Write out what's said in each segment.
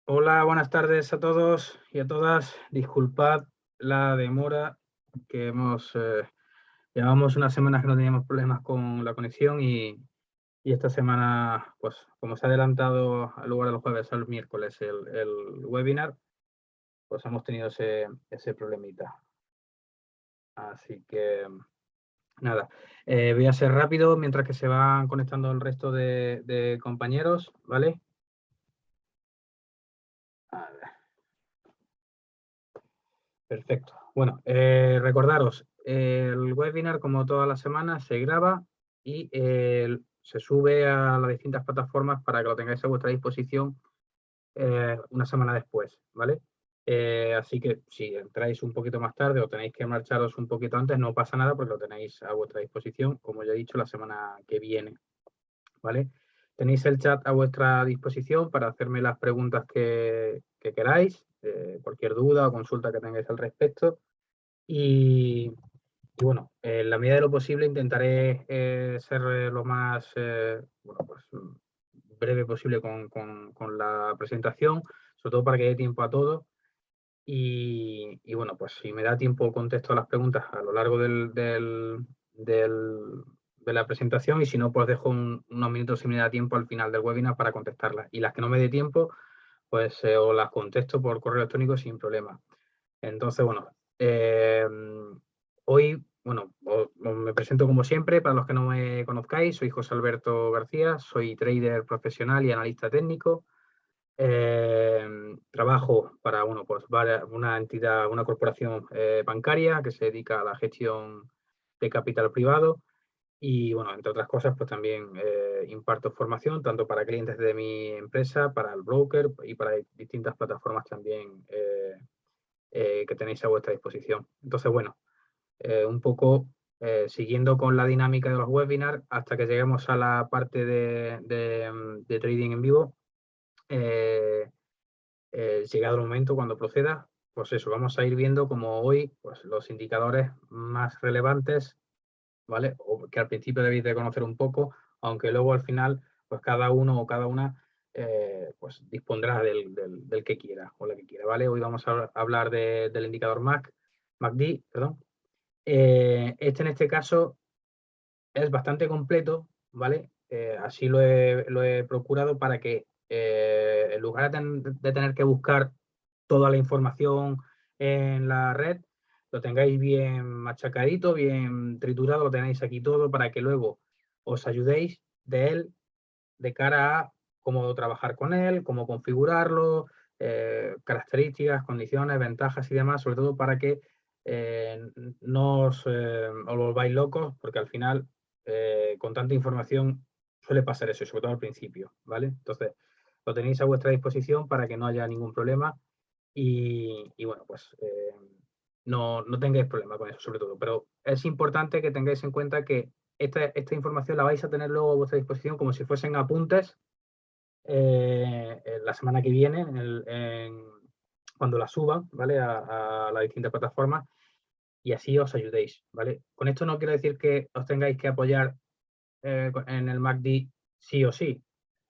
Hola, buenas tardes a todos y a todas. Disculpad la demora que llevamos unas semanas que no teníamos problemas con la conexión y esta semana, pues como se ha adelantado al lugar del jueves al miércoles el webinar, pues hemos tenido ese problemita. Así que nada, voy a ser rápido mientras que se van conectando el resto de compañeros, ¿vale? A ver. Perfecto. Bueno, recordaros, el webinar, como todas las semanas, se graba y se sube a las distintas plataformas para que lo tengáis a vuestra disposición una semana después, ¿vale? Así que si entráis un poquito más tarde o tenéis que marcharos un poquito antes, no pasa nada porque lo tenéis a vuestra disposición, como ya he dicho, la semana que viene, ¿vale? Tenéis el chat a vuestra disposición para hacerme las preguntas que queráis, cualquier duda o consulta que tengáis al respecto. Y bueno, en la medida de lo posible intentaré ser lo más breve posible con la presentación, sobre todo para que dé tiempo a todo. Y bueno, pues si me da tiempo contesto a las preguntas a lo largo de la presentación y si no, pues dejo unos minutos si me da tiempo al final del webinar para contestarlas. Y las que no me dé tiempo, pues os las contesto por correo electrónico sin problema. Entonces, bueno, hoy, bueno, me presento como siempre, para los que no me conozcáis, soy José Alberto García, soy trader profesional y analista técnico. Trabajo para pues, una entidad, una corporación bancaria que se dedica a la gestión de capital privado y, bueno, entre otras cosas, pues también imparto formación tanto para clientes de mi empresa, para el broker y para distintas plataformas también que tenéis a vuestra disposición. Entonces, bueno, un poco siguiendo con la dinámica de los webinars hasta que lleguemos a la parte de trading en vivo. Llegado el momento, cuando proceda, pues eso, vamos a ir viendo como hoy pues, los indicadores más relevantes, ¿vale? O que al principio debéis de conocer un poco, aunque luego al final, pues cada uno o cada una pues dispondrá del que quiera o la que quiera, ¿vale? Hoy vamos a hablar del indicador MACD, perdón. En este caso es bastante completo, ¿vale? Así lo he procurado para que en lugar de tener que buscar toda la información en la red, lo tengáis bien machacadito, bien triturado, lo tenéis aquí todo para que luego os ayudéis de él de cara a cómo trabajar con él, cómo configurarlo, características, condiciones, ventajas y demás, sobre todo para que no os volváis locos, porque al final, con tanta información, suele pasar eso, y sobre todo al principio, ¿vale? Entonces, lo tenéis a vuestra disposición para que no haya ningún problema y bueno, pues no tengáis problema con eso, sobre todo. Pero es importante que tengáis en cuenta que esta información la vais a tener luego a vuestra disposición como si fuesen apuntes la semana que viene, cuando la suban, ¿vale? A las distintas plataformas y así os ayudéis, ¿vale? Con esto no quiero decir que os tengáis que apoyar en el MACD sí o sí.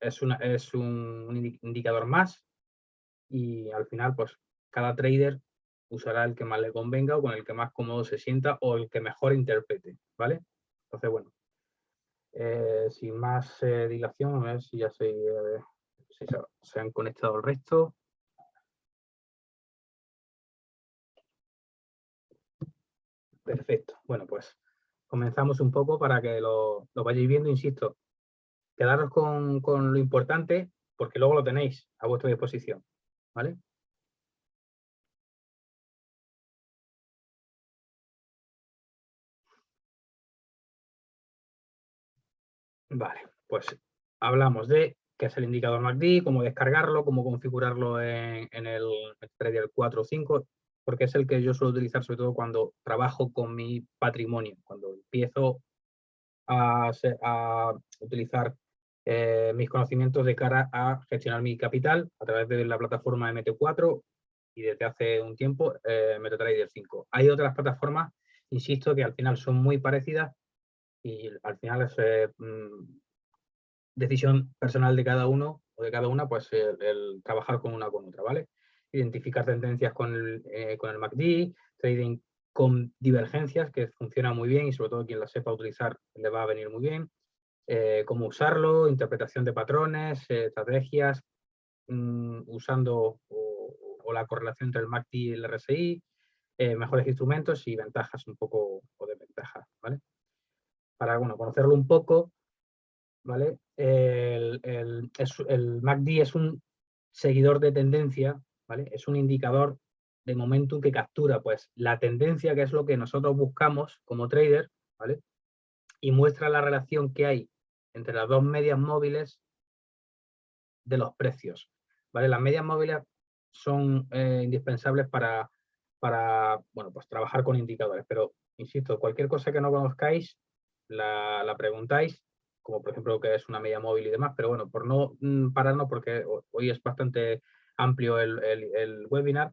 Es un indicador más y al final, pues, cada trader usará el que más le convenga o con el que más cómodo se sienta o el que mejor interprete, ¿vale? Entonces, bueno, sin más dilación, a ver si ya si se han conectado el resto. Perfecto. Bueno, pues comenzamos un poco para que lo vayáis viendo, insisto. Quedaros con lo importante porque luego lo tenéis a vuestra disposición, ¿vale? Vale, pues hablamos de qué es el indicador MACD, cómo descargarlo, cómo configurarlo en el Trader 4 o 5, porque es el que yo suelo utilizar sobre todo cuando trabajo con mi patrimonio, cuando empiezo a utilizar mis conocimientos de cara a gestionar mi capital a través de la plataforma MT4 y desde hace un tiempo MetaTrader 5. Hay otras plataformas, insisto, que al final son muy parecidas y al final es decisión personal de cada uno o de cada una, pues el trabajar con una con otra, ¿vale? Identificar tendencias con el MACD, trading con divergencias, que funciona muy bien y sobre todo quien la sepa utilizar le va a venir muy bien. Cómo usarlo, interpretación de patrones, estrategias, usando o la correlación entre el MACD y el RSI, mejores instrumentos y ventajas un poco o desventajas, ¿vale? Para, bueno, conocerlo un poco, ¿vale? El MACD es un seguidor de tendencia, ¿vale? Es un indicador de momentum que captura, pues, la tendencia, que es lo que nosotros buscamos como trader, ¿vale? Y muestra la relación que hay entre las dos medias móviles de los precios, ¿vale? Las medias móviles son indispensables para, bueno, pues trabajar con indicadores, pero, insisto, cualquier cosa que no conozcáis, la preguntáis, como por ejemplo que es una media móvil y demás, pero bueno, por no pararnos, porque hoy es bastante amplio el webinar,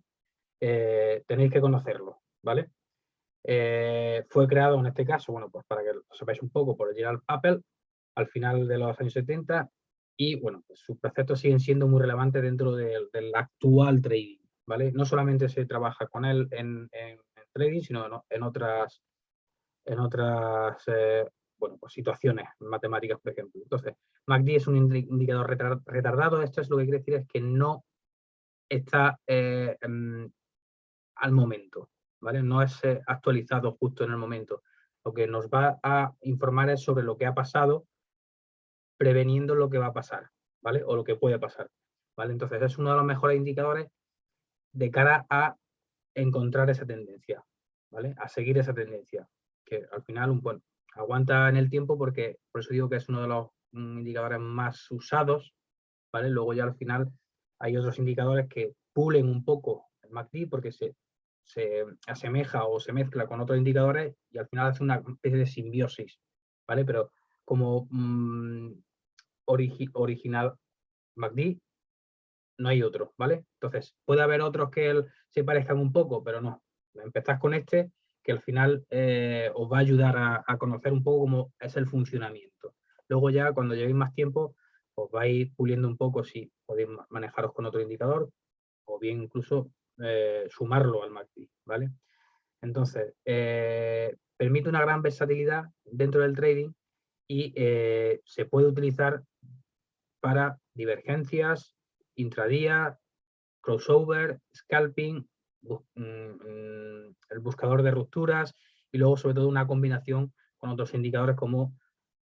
tenéis que conocerlo, ¿vale? Fue creado en este caso, bueno, pues para que lo sepáis un poco, por Gerald Appel, al final de los años 70, y bueno, pues sus preceptos siguen siendo muy relevantes dentro del actual trading, ¿vale? No solamente se trabaja con él en trading, sino en otras bueno, pues situaciones matemáticas, por ejemplo. Entonces, MACD es un indicador retardado. Esto es lo que quiere decir es que no está al momento, ¿vale? No es actualizado justo en el momento. Lo que nos va a informar es sobre lo que ha pasado, preveniendo lo que va a pasar, ¿vale? O lo que puede pasar, ¿vale? Entonces es uno de los mejores indicadores de cara a encontrar esa tendencia, ¿vale? A seguir esa tendencia, que al final, bueno, aguanta en el tiempo porque, por eso digo que es uno de los indicadores más usados, ¿vale? Luego ya al final hay otros indicadores que pulen un poco el MACD porque se asemeja o se mezcla con otros indicadores y al final hace una especie de simbiosis, ¿vale? Pero como original MACD no hay otro, ¿vale? Entonces, puede haber otros que se parezcan un poco, pero no. Empezás con este, que al final os va a ayudar a conocer un poco cómo es el funcionamiento. Luego ya, cuando llevéis más tiempo, os vais puliendo un poco si podéis manejaros con otro indicador o bien incluso sumarlo al MACD, ¿vale? Entonces, permite una gran versatilidad dentro del trading y se puede utilizar para divergencias, intradía, crossover, scalping, el buscador de rupturas y luego sobre todo una combinación con otros indicadores como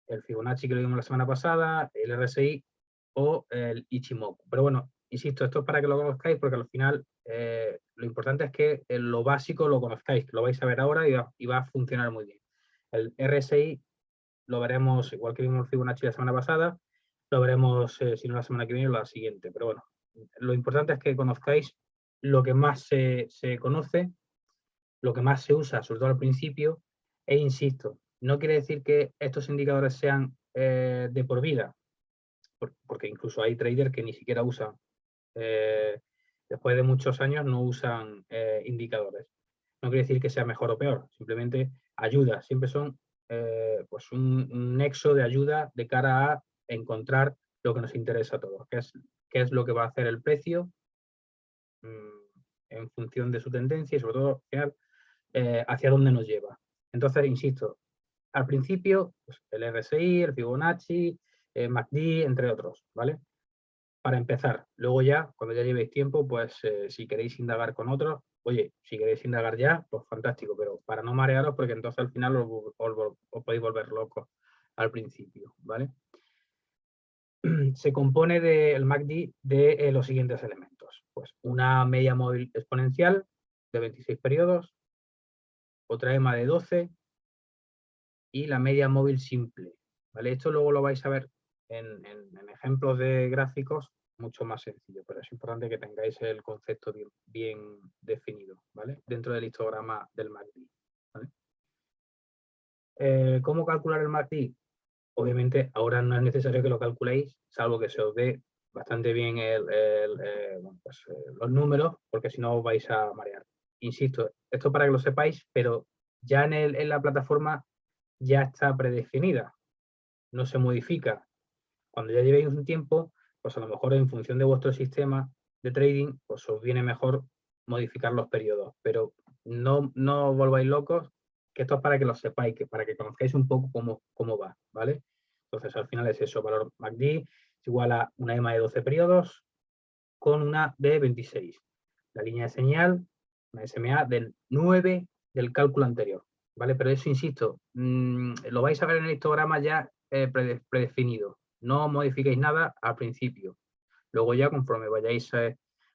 el Fibonacci que lo vimos la semana pasada, el RSI o el Ichimoku. Pero bueno, insisto, esto es para que lo conozcáis porque al final lo importante es que lo básico lo conozcáis, que lo vais a ver ahora y va a funcionar muy bien. El RSI lo veremos igual que vimos el Fibonacci la semana pasada, lo veremos si no la semana que viene o la siguiente. Pero bueno, lo importante es que conozcáis lo que más se conoce, lo que más se usa, sobre todo al principio, e insisto, no quiere decir que estos indicadores sean de por vida, porque incluso hay traders que ni siquiera usan, después de muchos años no usan indicadores. No quiere decir que sea mejor o peor, simplemente ayuda, siempre son pues un nexo de ayuda de cara a encontrar lo que nos interesa a todos, qué es lo que va a hacer el precio en función de su tendencia y sobre todo hacia dónde nos lleva. Entonces, insisto, al principio pues, el RSI, el Fibonacci, el MACD, entre otros, ¿vale? Para empezar. Luego ya, cuando ya llevéis tiempo, pues si queréis indagar con otros, oye, si queréis indagar ya, pues fantástico, pero para no marearos, porque entonces al final os podéis volver locos al principio, ¿vale? Se compone del MACD de los siguientes elementos. Pues una media móvil exponencial de 26 periodos, otra EMA de 12 y la media móvil simple. ¿Vale? Esto luego lo vais a ver en ejemplos de gráficos mucho más sencillo, pero es importante que tengáis el concepto bien definido, ¿vale? Dentro del histograma del MACD. ¿Vale? ¿Cómo calcular el MACD? Obviamente ahora no es necesario que lo calculéis, salvo que se os dé bastante bien bueno, pues, los números, porque si no os vais a marear. Insisto, esto para que lo sepáis, pero ya en la plataforma ya está predefinida, no se modifica. Cuando ya llevéis un tiempo, pues a lo mejor en función de vuestro sistema de trading, pues os viene mejor modificar los periodos, pero no os volváis locos, que esto es para que lo sepáis, que para que conozcáis un poco cómo va, ¿vale? Entonces, al final es eso, valor MACD es igual a una EMA de 12 periodos con una de 26. La línea de señal, una SMA del 9 del cálculo anterior, ¿vale? Pero eso, insisto, lo vais a ver en el histograma ya predefinido. No modifiquéis nada al principio. Luego ya, conforme vayáis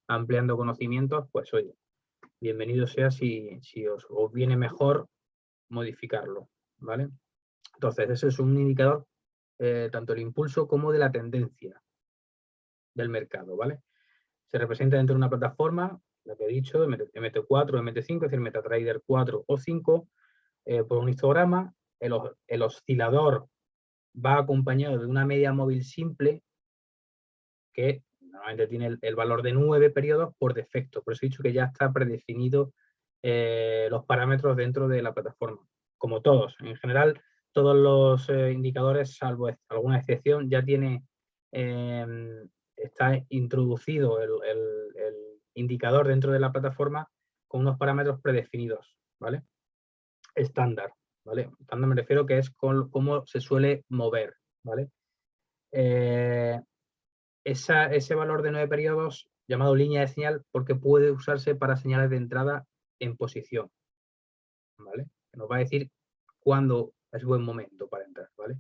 ampliando conocimientos, pues oye, bienvenido sea si os viene mejor modificarlo, ¿vale? Entonces, ese es un indicador tanto del impulso como de la tendencia del mercado, ¿vale? Se representa dentro de una plataforma, lo que he dicho, MT4, MT5, es decir, MetaTrader 4 o 5, por un histograma. El oscilador va acompañado de una media móvil simple que normalmente tiene el valor de 9 periodos por defecto. Por eso he dicho que ya está predefinido los parámetros dentro de la plataforma. Como todos, en general, todos los indicadores, salvo alguna excepción, ya tiene, está introducido el indicador dentro de la plataforma con unos parámetros predefinidos, ¿vale? Estándar, ¿vale? Estándar me refiero que es cómo se suele mover, ¿vale? Ese valor de 9 periodos, llamado línea de señal, porque puede usarse para señales de entrada en posición, ¿vale? Nos va a decir cuándo es buen momento para entrar, ¿vale?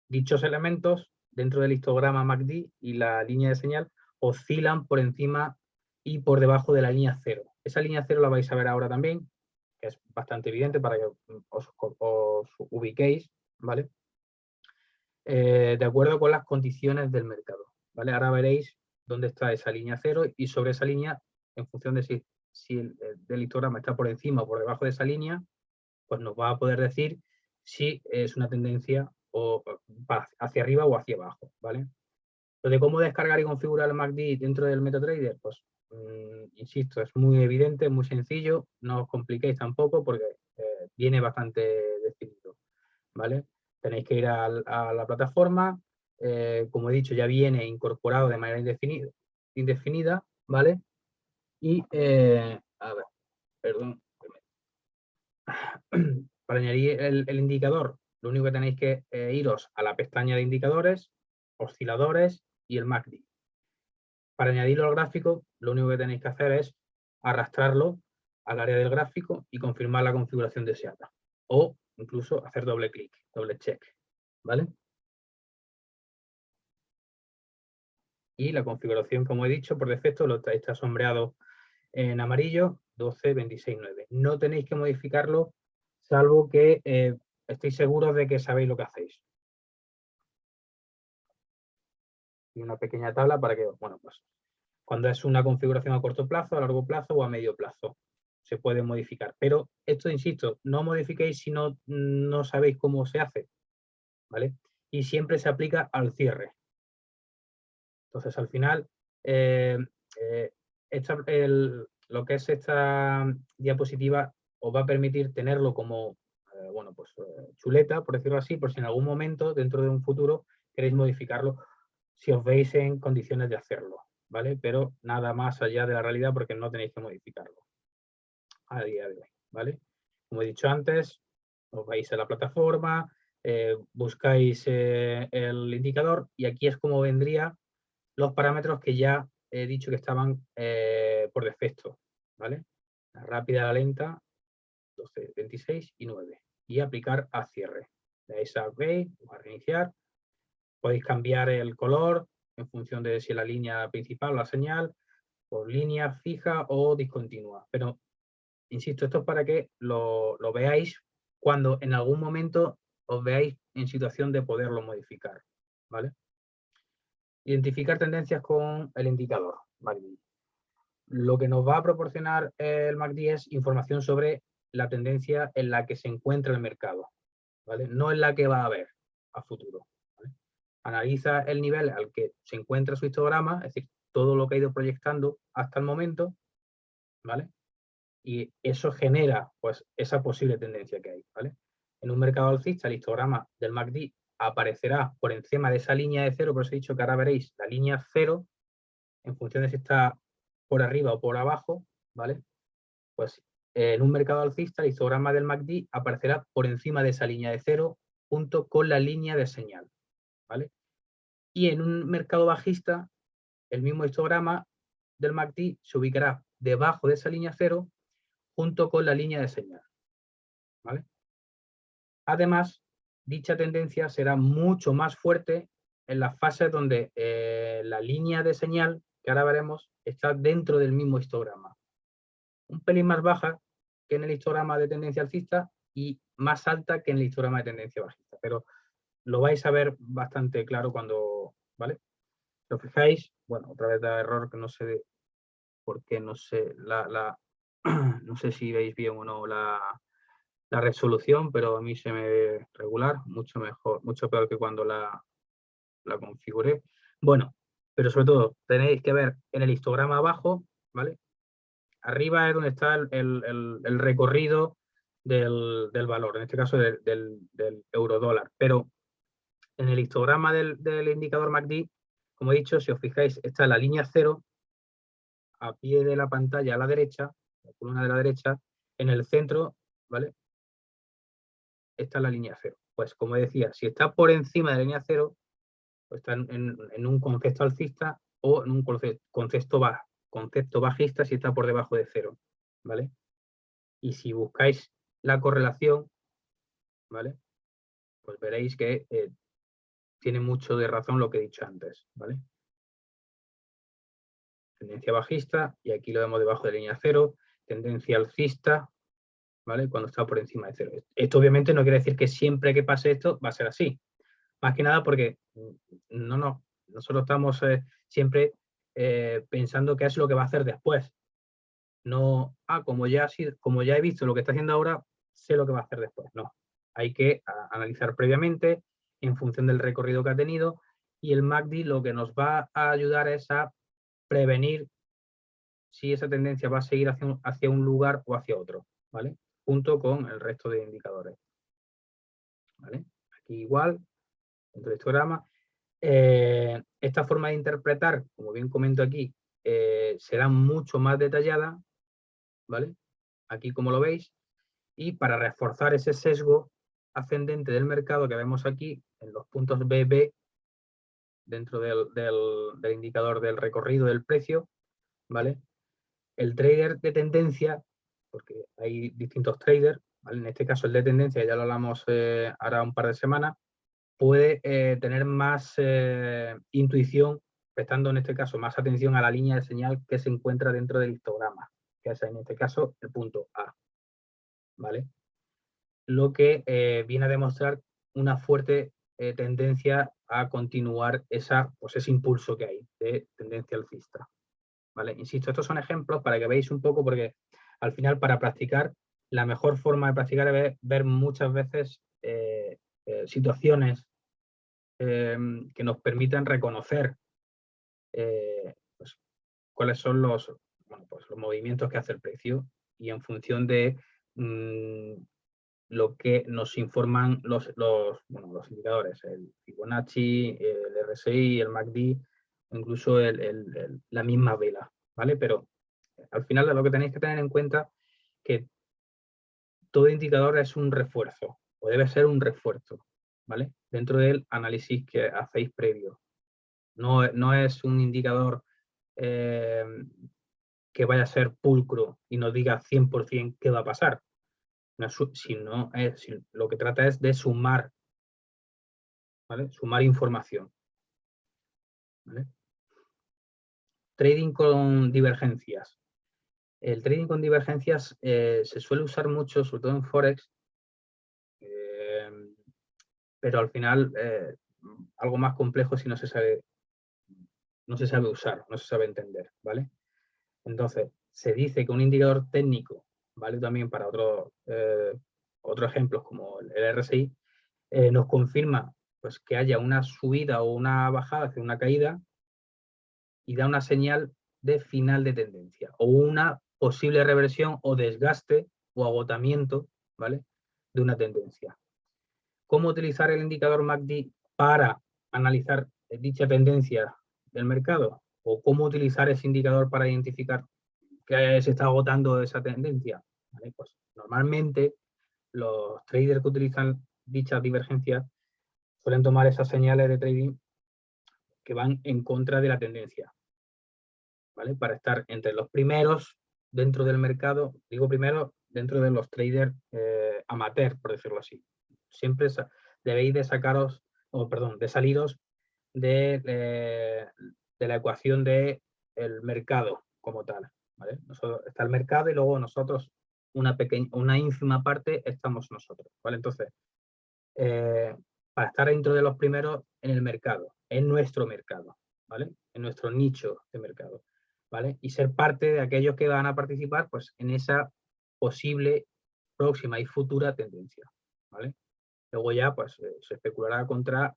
Dichos elementos, dentro del histograma MACD y la línea de señal, oscilan por encima y por debajo de la línea cero. Esa línea cero la vais a ver ahora también, que es bastante evidente para que os ubiquéis, ¿vale? De acuerdo con las condiciones del mercado, ¿vale? Ahora veréis dónde está esa línea cero y sobre esa línea, en función de si el histograma está por encima o por debajo de esa línea, pues nos va a poder decir si es una tendencia o hacia arriba o hacia abajo, ¿vale? Entonces, ¿cómo descargar y configurar el MACD dentro del MetaTrader? Pues, insisto, es muy evidente, muy sencillo, no os compliquéis tampoco porque viene bastante definido, ¿vale? Tenéis que ir a la plataforma, como he dicho, ya viene incorporado de manera indefinida, ¿vale? Y, a ver, perdón. Para añadir el indicador, lo único que tenéis que iros a la pestaña de indicadores, osciladores y el MACD. Para añadirlo al gráfico, lo único que tenéis que hacer es arrastrarlo al área del gráfico y confirmar la configuración deseada. O incluso hacer doble clic, doble check, ¿vale? Y la configuración, como he dicho, por defecto está sombreado en amarillo, 12, 26, 9. No tenéis que modificarlo, salvo que estéis seguros de que sabéis lo que hacéis. Y una pequeña tabla para que, bueno, pues cuando es una configuración a corto plazo, a largo plazo o a medio plazo, se puede modificar. Pero esto, insisto, no modifiquéis si no sabéis cómo se hace, ¿vale? Y siempre se aplica al cierre. Entonces, al final, lo que es esta diapositiva os va a permitir tenerlo como, bueno, pues chuleta, por decirlo así, por si en algún momento, dentro de un futuro, queréis modificarlo, si os veis en condiciones de hacerlo, ¿vale? Pero nada más allá de la realidad porque no tenéis que modificarlo a día de hoy, ¿vale? Como he dicho antes, os vais a la plataforma, buscáis el indicador y aquí es como vendría los parámetros que ya he dicho que estaban por defecto, ¿vale? La rápida, la lenta, 12, 26 y 9. Y aplicar a cierre. Le dais a OK, a reiniciar. Podéis cambiar el color en función de si la línea principal o la señal, por línea fija o discontinua. Pero, insisto, esto es para que lo veáis cuando en algún momento os veáis en situación de poderlo modificar, ¿vale? Identificar tendencias con el indicador MACD. Lo que nos va a proporcionar el MACD es información sobre la tendencia en la que se encuentra el mercado, ¿vale? No en la que va a haber a futuro, ¿vale? Analiza el nivel al que se encuentra su histograma, es decir, todo lo que ha ido proyectando hasta el momento, ¿vale? Y eso genera, pues, esa posible tendencia que hay, ¿vale? En un mercado alcista, el histograma del MACD aparecerá por encima de esa línea de 0, por eso he dicho que ahora veréis la línea 0, en función de si está por arriba o por abajo, ¿vale? Pues en un mercado alcista el histograma del MACD aparecerá por encima de esa línea de 0 junto con la línea de señal, ¿vale? Y en un mercado bajista el mismo histograma del MACD se ubicará debajo de esa línea 0 junto con la línea de señal, ¿vale? Además, dicha tendencia será mucho más fuerte en las fases donde la línea de señal, que ahora veremos, está dentro del mismo histograma. Un pelín más baja que en el histograma de tendencia alcista y más alta que en el histograma de tendencia bajista. Pero lo vais a ver bastante claro cuando, ¿vale? Si os fijáis, bueno, otra vez da error que no sé por qué, no sé, no sé si veis bien o no la resolución, pero a mí se me ve regular, mucho mejor, mucho peor que cuando la configuré. Bueno, pero sobre todo tenéis que ver en el histograma abajo, ¿vale? Arriba es donde está el recorrido del valor, en este caso del euro dólar. Pero en el histograma del indicador MACD, como he dicho, si os fijáis, está la línea 0 a pie de la pantalla a la derecha, la columna de la derecha, en el centro, ¿vale? Está la línea 0. Pues como decía, si está por encima de la línea 0, pues está en un concepto alcista o en un concepto bajista si está por debajo de 0, ¿vale? Y si buscáis la correlación, ¿vale? Pues veréis que tiene mucho de razón lo que he dicho antes, ¿vale? Tendencia bajista, y aquí lo vemos debajo de línea 0, tendencia alcista, ¿vale? Cuando está por encima de 0. Esto obviamente no quiere decir que siempre que pase esto va a ser así. Más que nada porque nosotros estamos siempre pensando qué es lo que va a hacer después. No, como ya he visto lo que está haciendo ahora, sé lo que va a hacer después. No, hay que analizar previamente en función del recorrido que ha tenido, y el MACD lo que nos va a ayudar es a prevenir si esa tendencia va a seguir hacia un lugar o hacia otro, ¿vale? Junto con el resto de indicadores, ¿vale? Aquí igual, dentro del histograma. Esta forma de interpretar, como bien comento aquí, será mucho más detallada, ¿vale? Aquí como lo veis, y para reforzar ese sesgo ascendente del mercado que vemos aquí en los puntos BB dentro del indicador del recorrido del precio, ¿vale? El trader de tendencia, porque hay distintos traders, ¿vale? En este caso el de tendencia, ya lo hablamos ahora un par de semanas, puede tener más intuición, prestando en este caso más atención a la línea de señal que se encuentra dentro del histograma, que es en este caso el punto A, ¿vale? Lo que viene a demostrar una fuerte tendencia a continuar pues ese impulso que hay de tendencia alcista, ¿vale? Insisto, estos son ejemplos para que veáis un poco, porque al final para practicar, la mejor forma de practicar es ver muchas veces situaciones que nos permitan reconocer pues, cuáles son pues, los movimientos que hace el precio, y en función de lo que nos informan los indicadores, el Fibonacci, el RSI, el MACD, incluso la misma vela, ¿vale? Pero al final lo que tenéis que tener en cuenta que todo indicador es un refuerzo, o debe ser un refuerzo, ¿vale? Dentro del análisis que hacéis previo. No es un indicador que vaya a ser pulcro y nos diga 100% qué va a pasar. Lo que trata es de sumar, ¿vale? Sumar información, ¿vale? Trading con divergencias. El trading con divergencias se suele usar mucho, sobre todo en Forex, pero al final algo más complejo si no se sabe usar, no se sabe entender, ¿vale? Entonces, se dice que un indicador técnico, vale también para otros ejemplos como el RSI, nos confirma pues, que haya una subida o una bajada hacia una caída, y da una señal de final de tendencia o una posible reversión o desgaste o agotamiento, ¿vale?, de una tendencia. ¿Cómo utilizar el indicador MACD para analizar dicha tendencia del mercado o cómo utilizar ese indicador para identificar que se está agotando esa tendencia, ¿vale? Pues normalmente los traders que utilizan dichas divergencias suelen tomar esas señales de trading que van en contra de la tendencia, ¿vale? Para estar entre los primeros dentro del mercado, digo primero, dentro de los traders amateur, por decirlo así. Siempre debéis de sacaros, o perdón, de saliros de la ecuación del mercado como tal, ¿vale? Está el mercado y luego nosotros, una ínfima parte, estamos nosotros, ¿vale? Entonces, para estar dentro de los primeros en el mercado, en nuestro mercado, ¿vale? En nuestro nicho de mercado, ¿vale? Y ser parte de aquellos que van a participar, pues, en esa posible próxima y futura tendencia, ¿vale? Luego ya, pues, se especulará contra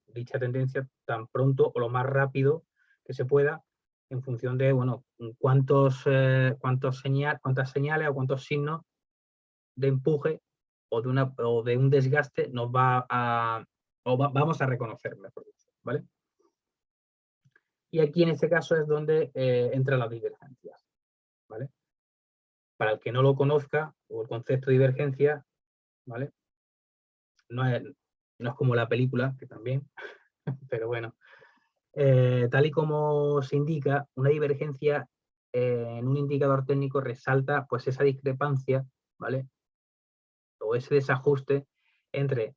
dicha tendencia tan pronto o lo más rápido que se pueda en función de, bueno, cuántas señales o cuántos signos de empuje o de un desgaste nos vamos a reconocer, mejor dicho, ¿vale? Y aquí en este caso es donde entran las divergencias, ¿vale? Para el que no lo conozca, o el concepto de divergencia, ¿vale? No es como la película, que también, pero bueno, tal y como se indica, una divergencia en un indicador técnico resalta pues esa discrepancia, ¿vale? O ese desajuste entre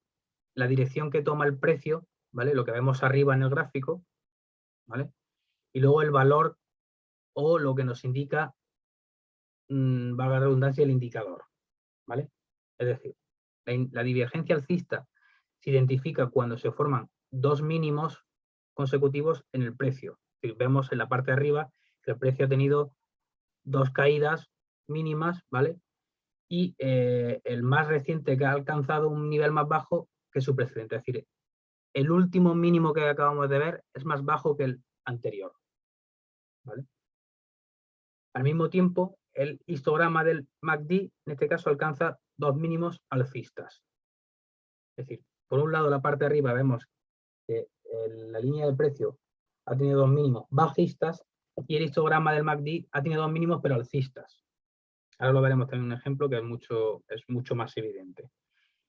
la dirección que toma el precio, ¿vale? Lo que vemos arriba en el gráfico, ¿vale? Y luego el valor o lo que nos indica, valga la redundancia, el indicador, ¿vale? Es decir, la divergencia alcista se identifica cuando se forman dos mínimos consecutivos en el precio. Es decir, vemos en la parte de arriba que el precio ha tenido dos caídas mínimas, ¿vale? Y el más reciente que ha alcanzado un nivel más bajo que su precedente. Es decir, el último mínimo que acabamos de ver es más bajo que el anterior, ¿vale? Al mismo tiempo, el histograma del MACD, en este caso, alcanza dos mínimos alcistas. Es decir, por un lado, la parte de arriba vemos que la línea de precio ha tenido dos mínimos bajistas y el histograma del MACD ha tenido dos mínimos pero alcistas. Ahora lo veremos también un ejemplo que es mucho más evidente.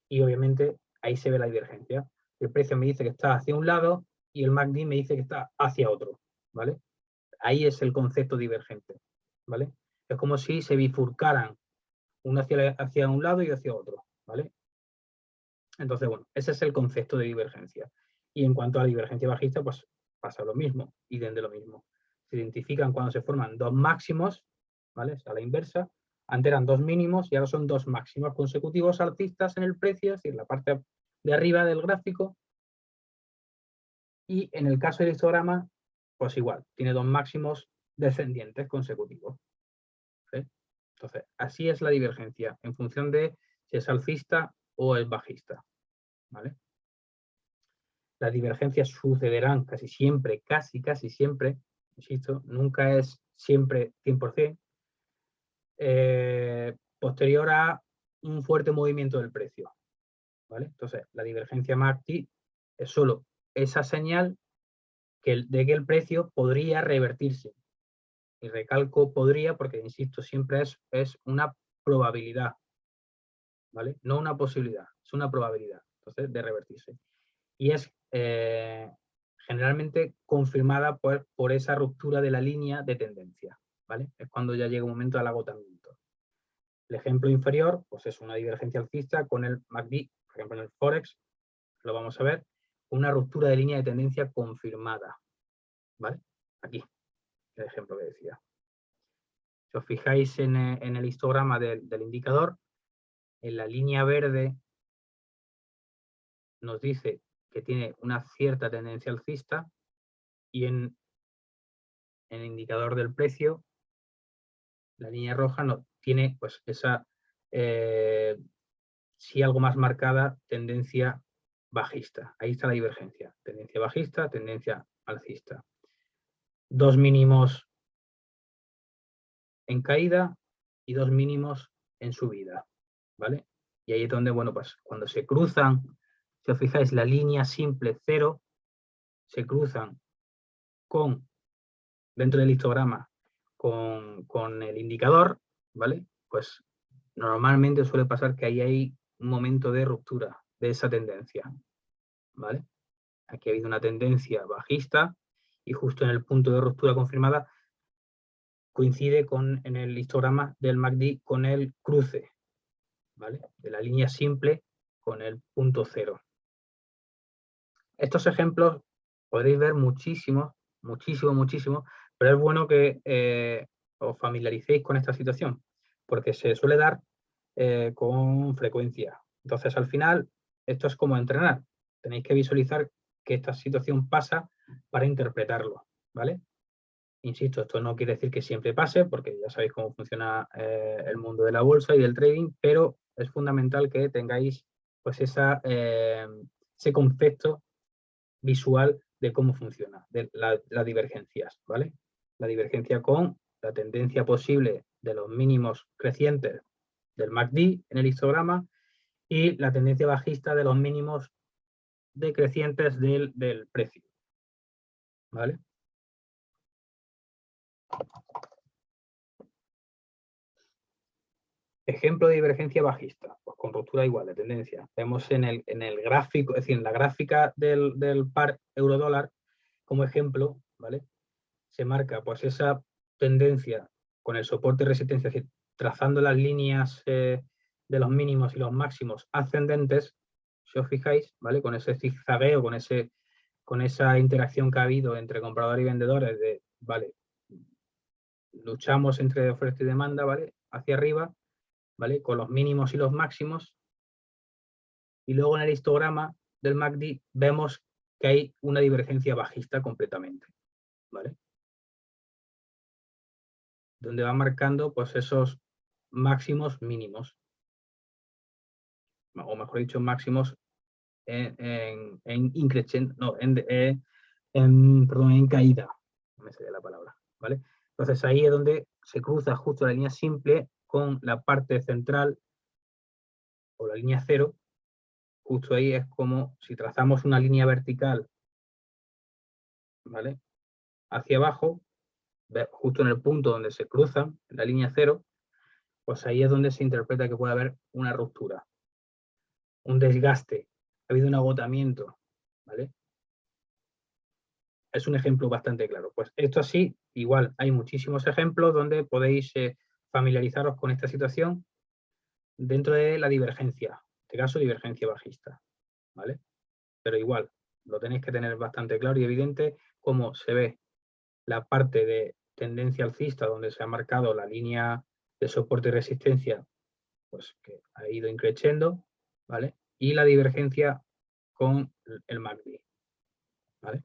Y obviamente ahí se ve la divergencia. El precio me dice que está hacia un lado y el MACD me dice que está hacia otro, ¿vale? Ahí es el concepto divergente, ¿vale? Es como si se bifurcaran uno hacia un lado y hacia otro, ¿vale? Entonces, bueno, ese es el concepto de divergencia. Y en cuanto a la divergencia bajista, pues pasa lo mismo, idem lo mismo. Se identifican cuando se forman dos máximos, ¿vale? A la inversa. Antes eran dos mínimos y ahora son dos máximos consecutivos alcistas en el precio, es decir, la parte de arriba del gráfico. Y en el caso del histograma, pues igual, tiene dos máximos descendientes consecutivos, ¿sí? Entonces, así es la divergencia, en función de si es alcista o es bajista, ¿vale? Las divergencias sucederán casi siempre, casi siempre, insisto, nunca es siempre 100%, posterior a un fuerte movimiento del precio, ¿vale? Entonces, la divergencia MACD es solo esa señal de que el precio podría revertirse. Y recalco podría porque, insisto, siempre es una probabilidad, ¿vale? No una posibilidad, es una probabilidad, entonces, de revertirse. Y es generalmente confirmada por esa ruptura de la línea de tendencia, ¿vale? Es cuando ya llega un momento del agotamiento. El ejemplo inferior, pues es una divergencia alcista con el MACD, por ejemplo en el Forex, lo vamos a ver, una ruptura de línea de tendencia confirmada, ¿vale? Aquí, el ejemplo que decía. Si os fijáis en el histograma del indicador, en la línea verde nos dice que tiene una cierta tendencia alcista y en el indicador del precio, la línea roja no tiene pues esa, sí algo más marcada, tendencia bajista. Ahí está la divergencia. Tendencia bajista, tendencia alcista. Dos mínimos en caída y dos mínimos en subida, ¿vale? Y ahí es donde, bueno, pues cuando se cruzan Si os fijáis, la línea simple 0 se cruzan dentro del histograma con el indicador, ¿vale? Pues normalmente suele pasar que ahí hay un momento de ruptura de esa tendencia, ¿vale? Aquí ha habido una tendencia bajista y justo en el punto de ruptura confirmada coincide en el histograma del MACD con el cruce, ¿vale? De la línea simple con el punto 0. Estos ejemplos podréis ver muchísimo, pero es bueno que os familiaricéis con esta situación, porque se suele dar con frecuencia. Entonces, al final, esto es como entrenar. Tenéis que visualizar que esta situación pasa para interpretarlo, ¿vale? Insisto, esto no quiere decir que siempre pase, porque ya sabéis cómo funciona el mundo de la bolsa y del trading, pero es fundamental que tengáis pues ese concepto visual de cómo funciona, de las divergencias, ¿vale? La divergencia con la tendencia posible de los mínimos crecientes del MACD en el histograma y la tendencia bajista de los mínimos decrecientes del precio, ¿vale? Ejemplo de divergencia bajista, pues con ruptura igual de tendencia. Vemos en el gráfico, es decir, en la gráfica del par euro-dólar, como ejemplo, ¿vale? Se marca pues esa tendencia con el soporte y resistencia, es decir, trazando las líneas de los mínimos y los máximos ascendentes, si os fijáis, ¿vale? Con ese zigzagueo, con esa interacción que ha habido entre compradores y vendedores de, ¿vale? Luchamos entre oferta y demanda, ¿vale? Hacia arriba, ¿vale? Con los mínimos y los máximos. Y luego en el histograma del MACD vemos que hay una divergencia bajista completamente, ¿vale? Donde va marcando pues esos máximos mínimos, o mejor dicho, máximos en caída, no me sale la palabra, ¿vale? Entonces ahí es donde se cruza justo la línea simple con la parte central o la línea 0. Justo ahí es como si trazamos una línea vertical, ¿vale? Hacia abajo, justo en el punto donde se cruzan, la línea 0, pues ahí es donde se interpreta que puede haber una ruptura, un desgaste, ha habido un agotamiento, ¿vale? Es un ejemplo bastante claro. Pues esto así, igual, hay muchísimos ejemplos donde podéis familiarizaros con esta situación dentro de la divergencia, en este caso divergencia bajista, ¿vale? Pero igual, lo tenéis que tener bastante claro y evidente cómo se ve la parte de tendencia alcista donde se ha marcado la línea de soporte y resistencia, pues que ha ido increciendo, ¿vale? Y la divergencia con el MACD, ¿vale?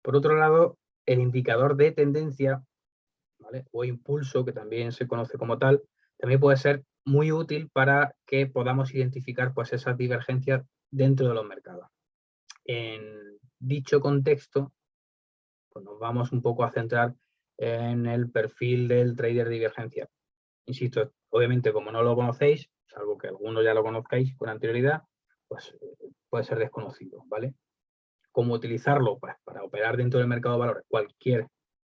Por otro lado, el indicador de tendencia, ¿vale? O impulso, que también se conoce como tal, también puede ser muy útil para que podamos identificar pues, esas divergencias dentro de los mercados. En dicho contexto, pues nos vamos un poco a centrar en el perfil del trader de divergencia. Insisto, obviamente como no lo conocéis, salvo que algunos ya lo conozcáis con anterioridad, pues puede ser desconocido, ¿vale? ¿Cómo utilizarlo? Pues para operar dentro del mercado de valores, cualquier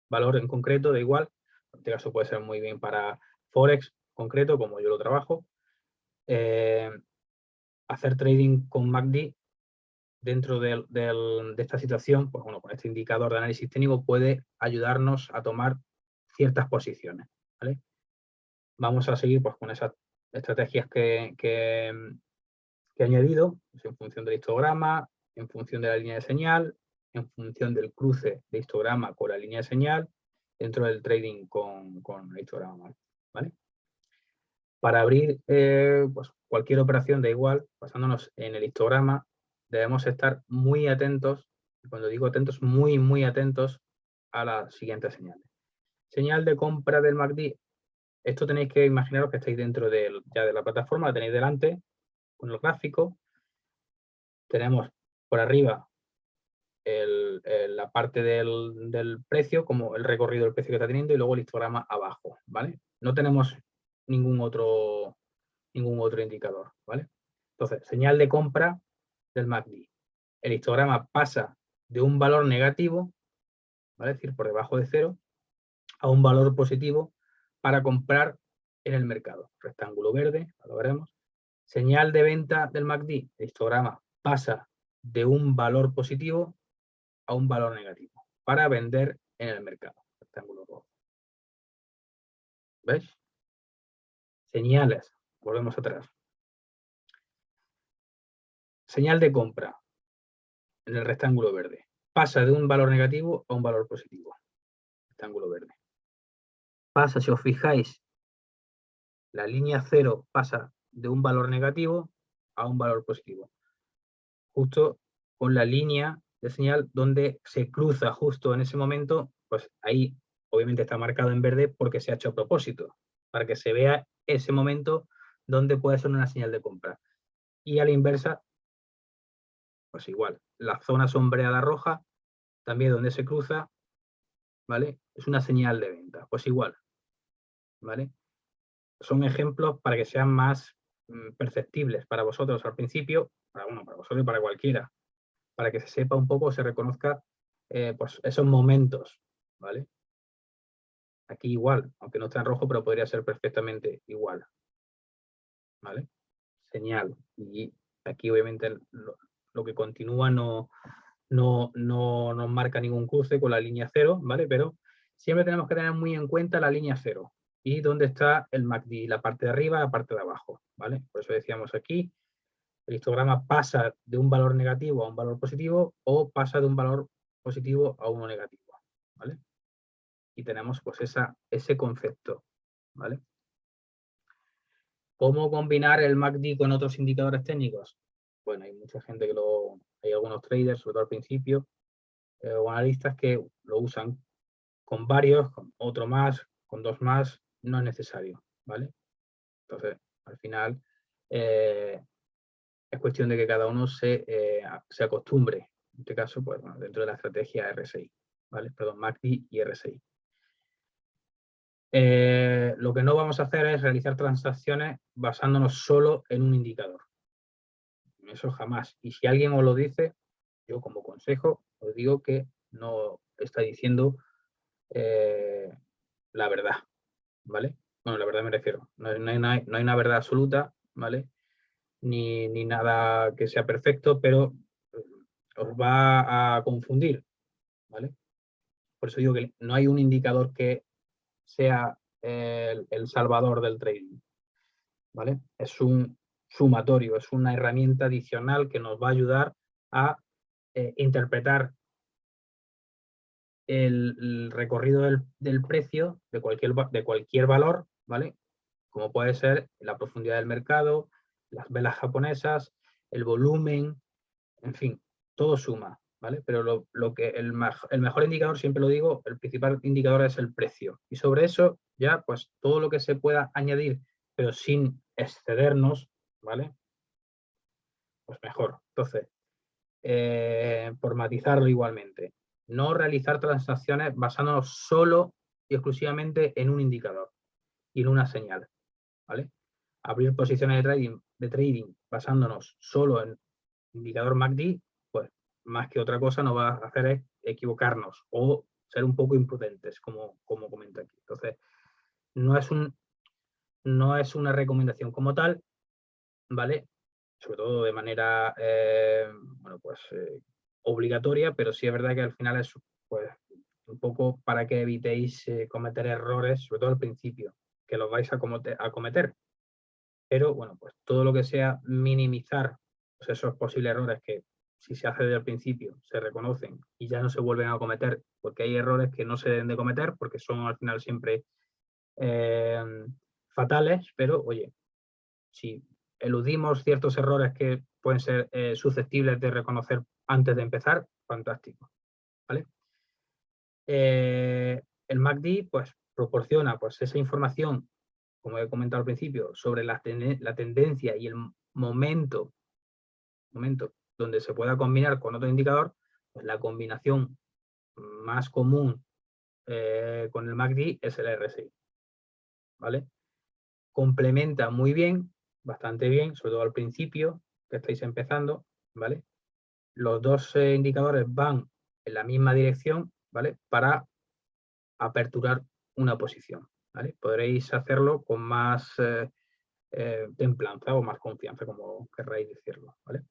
valor en concreto, da igual. En este caso puede ser muy bien para Forex concreto, como yo lo trabajo. Hacer trading con MACD dentro de esta situación, pues bueno, con este indicador de análisis técnico puede ayudarnos a tomar ciertas posiciones, ¿vale? Vamos a seguir pues con esas estrategias que he añadido, pues, en función del histograma, en función de la línea de señal, en función del cruce de histograma con la línea de señal, dentro del trading con el histograma, ¿vale? Para abrir pues cualquier operación, da igual, basándonos en el histograma, debemos estar muy atentos, y cuando digo atentos, muy atentos a las siguientes señales. Señal de compra del MACD. Esto tenéis que imaginaros que estáis dentro ya de la plataforma, la tenéis delante, con el gráfico. Tenemos por arriba la parte del precio, como el recorrido del precio que está teniendo, y luego el histograma abajo, ¿vale? No tenemos ningún otro indicador, ¿vale? Entonces, señal de compra del MACD. El histograma pasa de un valor negativo, ¿vale? Es decir, por debajo de 0, a un valor positivo para comprar en el mercado. Rectángulo verde, lo veremos. Señal de venta del MACD. El histograma pasa de un valor positivo a un valor negativo para vender en el mercado. Rectángulo rojo. ¿Veis? Señales. Volvemos atrás. Señal de compra en el rectángulo verde. Pasa de un valor negativo a un valor positivo. Rectángulo verde. Pasa, si os fijáis, la línea 0 pasa de un valor negativo a un valor positivo. Justo con la línea de señal donde se cruza justo en ese momento, pues ahí obviamente está marcado en verde porque se ha hecho a propósito, para que se vea ese momento donde puede ser una señal de compra. Y a la inversa, pues igual, la zona sombreada roja, también donde se cruza, ¿vale? Es una señal de venta, pues igual, ¿vale? Son ejemplos para que sean más perceptibles para vosotros al principio, para vosotros y para cualquiera, para que se sepa un poco, se reconozca pues esos momentos, ¿vale? Aquí igual, aunque no está en rojo, pero podría ser perfectamente igual, ¿vale? Señal. Y aquí obviamente lo que continúa no nos marca ningún cruce con la línea 0, ¿vale? Pero siempre tenemos que tener muy en cuenta la línea 0 y dónde está el MACD, la parte de arriba, la parte de abajo, ¿vale? Por eso decíamos aquí, el histograma pasa de un valor negativo a un valor positivo o pasa de un valor positivo a uno negativo, ¿vale? Y tenemos pues ese concepto, ¿vale? ¿Cómo combinar el MACD con otros indicadores técnicos? Bueno, hay mucha gente hay algunos traders, sobre todo al principio, o analistas que lo usan con varios, con otro más, con dos más, no es necesario, ¿vale? Entonces, al final, es cuestión de que cada uno se acostumbre, en este caso, pues, bueno, dentro de la estrategia RSI, ¿vale? Perdón, MACD y RSI. Lo que no vamos a hacer es realizar transacciones basándonos solo en un indicador. Eso jamás. Y si alguien os lo dice, yo como consejo os digo que no está diciendo la verdad, ¿vale? Bueno, la verdad me refiero. No hay una verdad absoluta, ¿vale? Ni nada que sea perfecto, pero os va a confundir, ¿vale? Por eso digo que no hay un indicador que sea el salvador del trading, ¿vale? Es un sumatorio, es una herramienta adicional que nos va a ayudar a interpretar el recorrido del precio de cualquier valor, ¿vale? Como puede ser la profundidad del mercado, las velas japonesas, el volumen, en fin, todo suma, ¿vale? Pero el mejor indicador, siempre lo digo, el principal indicador es el precio. Y sobre eso ya, pues todo lo que se pueda añadir, pero sin excedernos, ¿vale? Pues mejor. Entonces, por matizarlo igualmente, no realizar transacciones basándonos solo y exclusivamente en un indicador y en una señal, ¿vale? Abrir posiciones de trading basándonos solo en indicador MACD, pues más que otra cosa nos va a hacer es equivocarnos o ser un poco imprudentes, como comento aquí. Entonces, no es una recomendación como tal, ¿vale? Sobre todo de manera, bueno, pues obligatoria, pero sí es verdad que al final es pues, un poco para que evitéis cometer errores, sobre todo al principio, que los vais a cometer. Pero bueno, pues todo lo que sea minimizar pues, esos posibles errores que si se hace desde el principio se reconocen y ya no se vuelven a cometer, porque hay errores que no se deben de cometer porque son al final siempre fatales, pero oye, si eludimos ciertos errores que pueden ser susceptibles de reconocer antes de empezar, fantástico, ¿vale? El MACD pues proporciona pues esa información, como he comentado al principio, sobre la tendencia y el momento donde se pueda combinar con otro indicador Pues la combinación más común con el MACD es el RSI, ¿vale? Complementa muy bien, bastante bien, sobre todo al principio, que estáis empezando, ¿vale? Los dos indicadores van en la misma dirección, ¿vale? Para aperturar una posición, ¿vale? Podréis hacerlo con más templanza o más confianza, como querráis decirlo, ¿vale?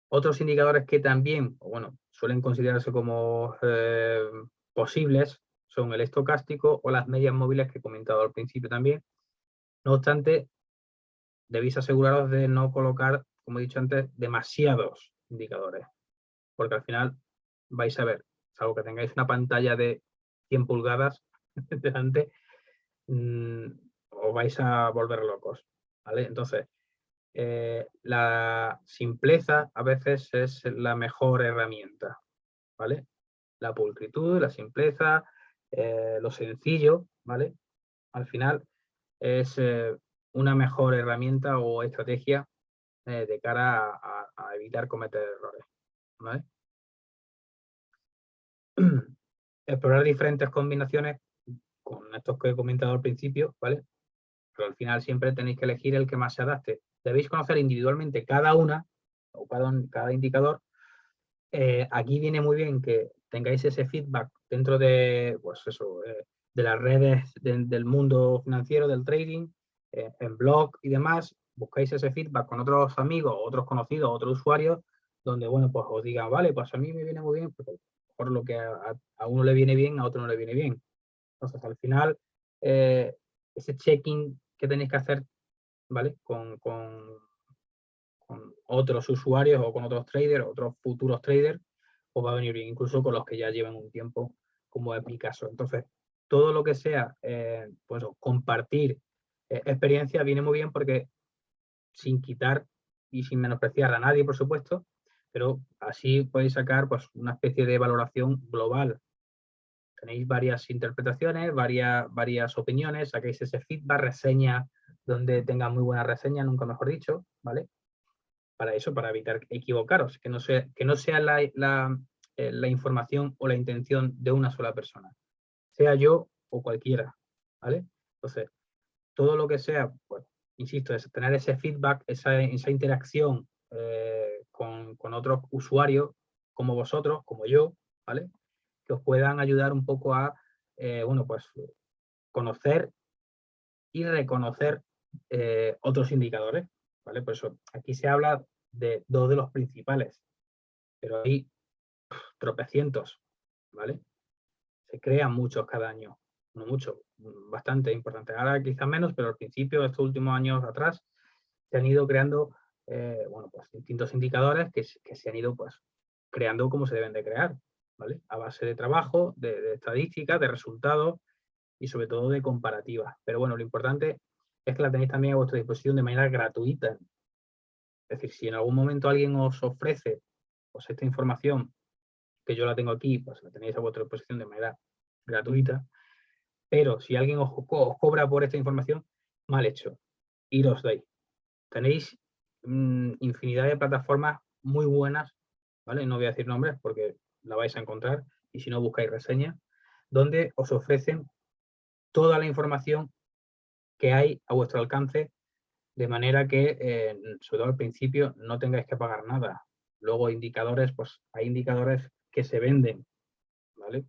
Otros indicadores que también, bueno, suelen considerarse como posibles son el estocástico o las medias móviles que he comentado al principio también. No obstante, debéis aseguraros de no colocar, como he dicho antes, demasiados indicadores, porque al final vais a ver, salvo que tengáis una pantalla de 100 pulgadas delante, os vais a volver locos, ¿vale? Entonces, la simpleza a veces es la mejor herramienta, ¿vale? La pulcritud, la simpleza, lo sencillo, ¿vale? Al final es una mejor herramienta o estrategia de cara a evitar cometer errores, ¿vale? Explorar diferentes combinaciones con estos que he comentado al principio, ¿vale? Pero al final siempre tenéis que elegir el que más se adapte. Debéis conocer individualmente cada una o cada indicador. Aquí viene muy bien que tengáis ese feedback dentro de, pues eso, de las redes del mundo financiero, del trading, en blog y demás. Buscáis ese feedback con otros amigos, otros conocidos, otros usuarios, donde, bueno, pues os digan, vale, pues a mí me viene muy bien, pero por lo que a uno le viene bien, a otro no le viene bien. Entonces, al final, ese checking que tenéis que hacer, ¿vale? Con otros usuarios o con otros traders, otros futuros traders, os va a venir bien, incluso con los que ya llevan un tiempo, como es mi caso. Entonces, todo lo que sea, pues compartir experiencia viene muy bien porque sin quitar y sin menospreciar a nadie, por supuesto, pero así podéis sacar pues una especie de valoración global. Tenéis varias interpretaciones, varias opiniones, sacáis ese feedback, reseña donde tenga muy buena reseña, nunca mejor dicho, ¿vale? Para eso, para evitar equivocaros, que no sea la información o la intención de una sola persona, sea yo o cualquiera, ¿vale? Entonces, todo lo que sea, pues, insisto, es tener ese feedback, esa interacción con otros usuarios como vosotros, como yo, ¿vale? Que os puedan ayudar un poco a, bueno, pues conocer y reconocer otros indicadores, ¿vale? Por eso aquí se habla de dos de los principales, pero hay tropecientos, ¿vale? Se crean muchos cada año, no mucho, bastante importante. Ahora quizás menos, pero al principio, estos últimos años atrás, se han ido creando, bueno, pues distintos indicadores que se han ido, pues, creando como se deben de crear, ¿vale? A base de trabajo, de estadísticas, de resultados y sobre todo de comparativas. Pero bueno, lo importante es que la tenéis también a vuestra disposición de manera gratuita. Es decir, si en algún momento alguien os ofrece pues, esta información, que yo la tengo aquí, pues la tenéis a vuestra disposición de manera gratuita, pero si alguien os cobra por esta información, mal hecho, iros de ahí. Tenéis infinidad de plataformas muy buenas, ¿vale? No voy a decir nombres porque la vais a encontrar, y si no buscáis reseñas, donde os ofrecen toda la información que hay a vuestro alcance, de manera que, sobre todo al principio, no tengáis que pagar nada. Luego indicadores, pues hay indicadores que se venden, ¿vale?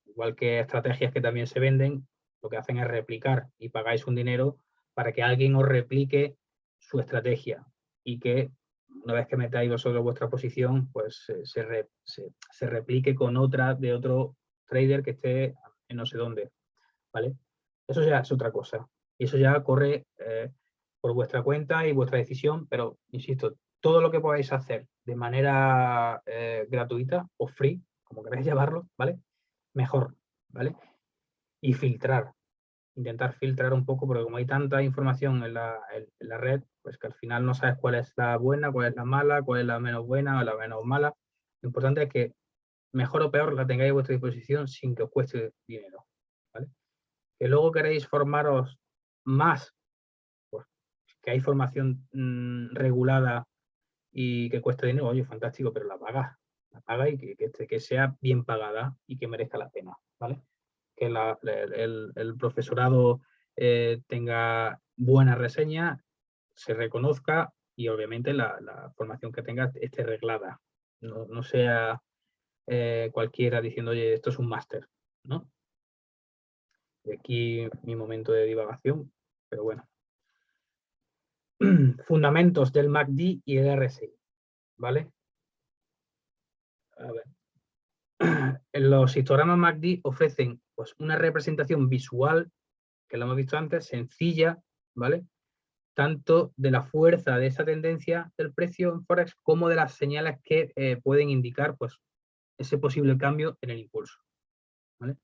Igual que estrategias que también se venden, lo que hacen es replicar y pagáis un dinero para que alguien os replique su estrategia y que una vez que metáis vosotros vuestra posición, pues se replique con otra de otro trader que esté en no sé dónde, ¿vale? Eso ya es otra cosa. Y eso ya corre por vuestra cuenta y vuestra decisión, pero insisto, todo lo que podáis hacer de manera gratuita o free, como queráis llamarlo, ¿vale? Mejor, ¿vale? Y filtrar, intentar filtrar un poco, porque como hay tanta información en la red, pues que al final no sabes cuál es la buena, cuál es la mala, cuál es la menos buena o la menos mala. Lo importante es que mejor o peor la tengáis a vuestra disposición sin que os cueste dinero, ¿vale? Que luego queréis formaros más, pues que hay formación regulada y que cuesta dinero, oye, fantástico, pero la paga y que sea bien pagada y que merezca la pena, ¿vale? Que el profesorado tenga buena reseña, se reconozca y obviamente la formación que tenga esté reglada, no sea cualquiera diciendo, oye, esto es un máster, ¿no? Y aquí mi momento de divagación, pero bueno. Fundamentos del MACD y el RSI, ¿vale? A ver. Los histogramas MACD ofrecen pues, una representación visual, que lo hemos visto antes, sencilla, ¿vale? Tanto de la fuerza de esa tendencia del precio en Forex como de las señales que pueden indicar pues, ese posible cambio en el impulso, ¿vale?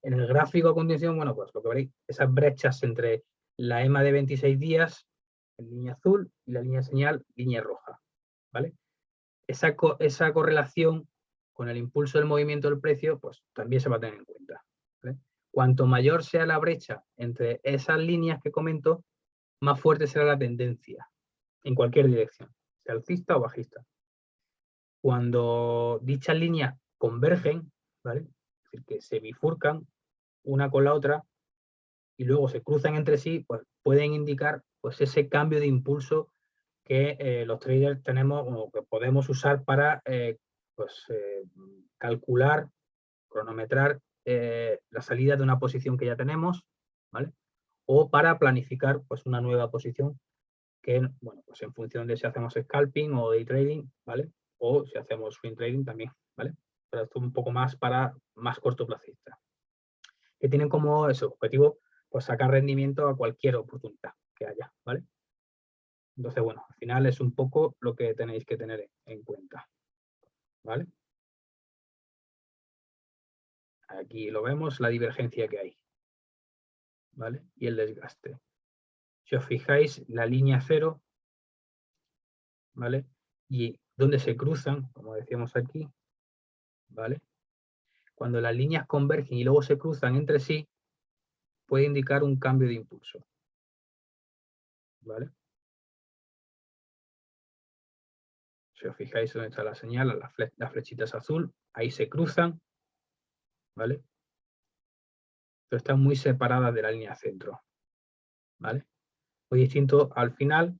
En el gráfico a continuación, bueno, pues lo que veréis, esas brechas entre la EMA de 26 días en línea azul y la línea de señal, línea roja, ¿vale? Esa correlación con el impulso del movimiento del precio, pues también se va a tener en cuenta, ¿vale? Cuanto mayor sea la brecha entre esas líneas que comento, más fuerte será la tendencia en cualquier dirección, sea alcista o bajista. Cuando dichas líneas convergen, ¿vale? Es decir, que se bifurcan una con la otra y luego se cruzan entre sí, pues pueden indicar pues, ese cambio de impulso que los traders tenemos o que podemos usar para calcular, cronometrar la salida de una posición que ya tenemos, ¿vale? O para planificar pues, una nueva posición que, bueno, pues en función de si hacemos scalping o day trading, ¿vale? O si hacemos swing trading también, ¿vale? Pero esto un poco más para más cortoplacista. Que tienen como ese objetivo, pues sacar rendimiento a cualquier oportunidad que haya, ¿vale? Entonces, bueno, al final es un poco lo que tenéis que tener en cuenta, ¿vale? Aquí lo vemos, la divergencia que hay, ¿vale? Y el desgaste. Si os fijáis, la línea cero, ¿vale? Y donde se cruzan, como decíamos aquí, ¿vale? Cuando las líneas convergen y luego se cruzan entre sí, puede indicar un cambio de impulso, ¿vale? Si os fijáis donde está la señal, las flechitas azul, ahí se cruzan, ¿vale? Pero están muy separadas de la línea centro, ¿vale? Muy distinto al final,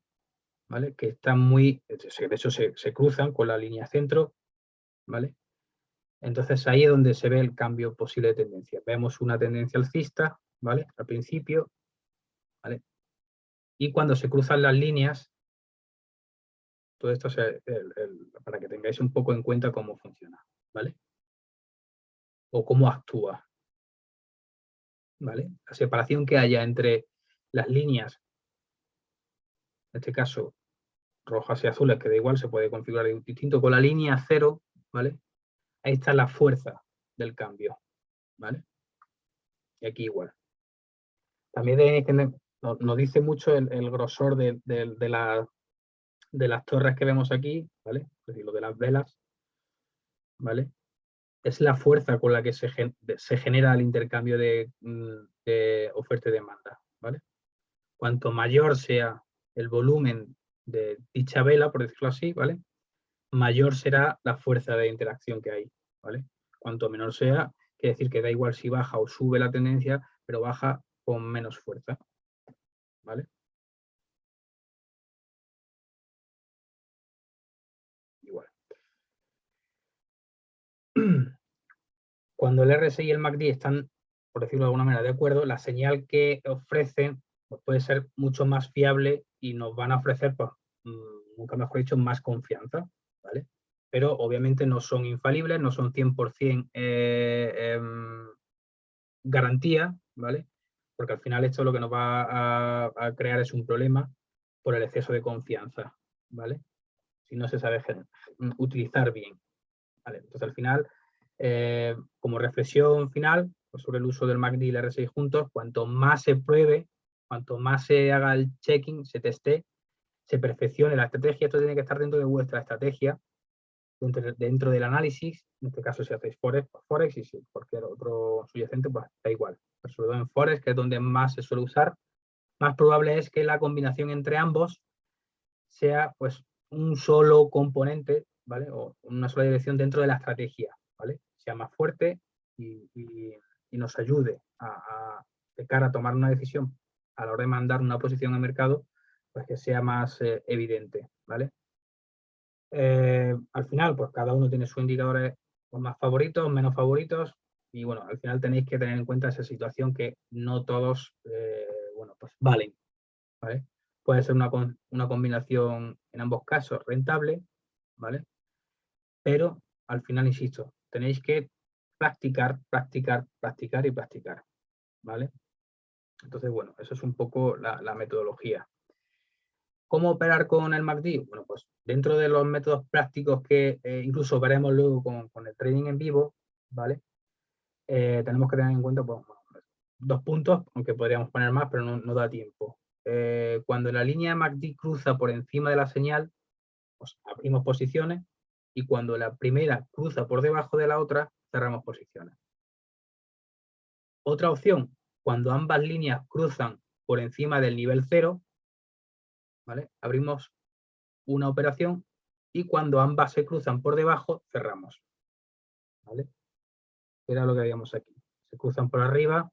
¿vale? Que están muy, de hecho se cruzan con la línea centro, ¿vale? Entonces ahí es donde se ve el cambio posible de tendencia. Vemos una tendencia alcista, ¿vale? Al principio, ¿vale? Y cuando se cruzan las líneas, todo esto para que tengáis un poco en cuenta cómo funciona, ¿vale? O cómo actúa, ¿vale? La separación que haya entre las líneas, en este caso rojas y azules, que da igual, se puede configurar distinto, con la línea cero, ¿vale? Ahí está la fuerza del cambio, ¿vale? Y aquí igual. También tenéis que nos dice mucho el grosor de las torres que vemos aquí, ¿vale? Es decir, lo de las velas, ¿vale? Es la fuerza con la que se genera el intercambio de oferta y demanda, ¿vale? Cuanto mayor sea el volumen de dicha vela, por decirlo así, ¿vale? Mayor será la fuerza de interacción que hay, ¿vale? Cuanto menor sea, quiere decir que da igual si baja o sube la tendencia, pero baja con menos fuerza, ¿vale? Igual. Cuando el RSI y el MACD están, por decirlo de alguna manera, de acuerdo, la señal que ofrecen pues, puede ser mucho más fiable y nos van a ofrecer, pues, nunca mejor dicho, más confianza, ¿vale? Pero obviamente no son infalibles, no son 100% garantía, ¿vale? Porque al final esto lo que nos va a crear es un problema por el exceso de confianza, ¿vale? Si no se sabe utilizar bien, ¿vale? Entonces al final, como reflexión final pues sobre el uso del MACD y el RSI juntos, cuanto más se pruebe, cuanto más se haga el checking, se teste, se perfeccione la estrategia, esto tiene que estar dentro de vuestra estrategia, dentro del análisis, en este caso si hacéis Forex y si cualquier otro subyacente, pues da igual. Pero sobre todo en Forex, que es donde más se suele usar, más probable es que la combinación entre ambos sea pues un solo componente, ¿vale? O una sola dirección dentro de la estrategia, ¿vale? Sea más fuerte y nos ayude de cara a tomar una decisión a la hora de mandar una posición al mercado, pues que sea más evidente, ¿vale? Al final, pues cada uno tiene sus indicadores más favoritos, menos favoritos, y bueno, al final tenéis que tener en cuenta esa situación que no todos, bueno, pues valen, ¿vale? Puede ser una combinación en ambos casos rentable, ¿vale? Pero al final, insisto, tenéis que practicar, practicar, practicar y practicar, ¿vale? Entonces, bueno, eso es un poco la metodología. ¿Cómo operar con el MACD? Bueno, pues dentro de los métodos prácticos que incluso veremos luego con el trading en vivo, ¿vale? Tenemos que tener en cuenta pues, dos puntos, aunque podríamos poner más, pero no da tiempo. Cuando la línea MACD cruza por encima de la señal, pues abrimos posiciones, y cuando la primera cruza por debajo de la otra, cerramos posiciones. Otra opción, cuando ambas líneas cruzan por encima del nivel 0, ¿vale? Abrimos una operación, y cuando ambas se cruzan por debajo, cerramos, ¿vale? Era lo que veíamos aquí. Se cruzan por arriba,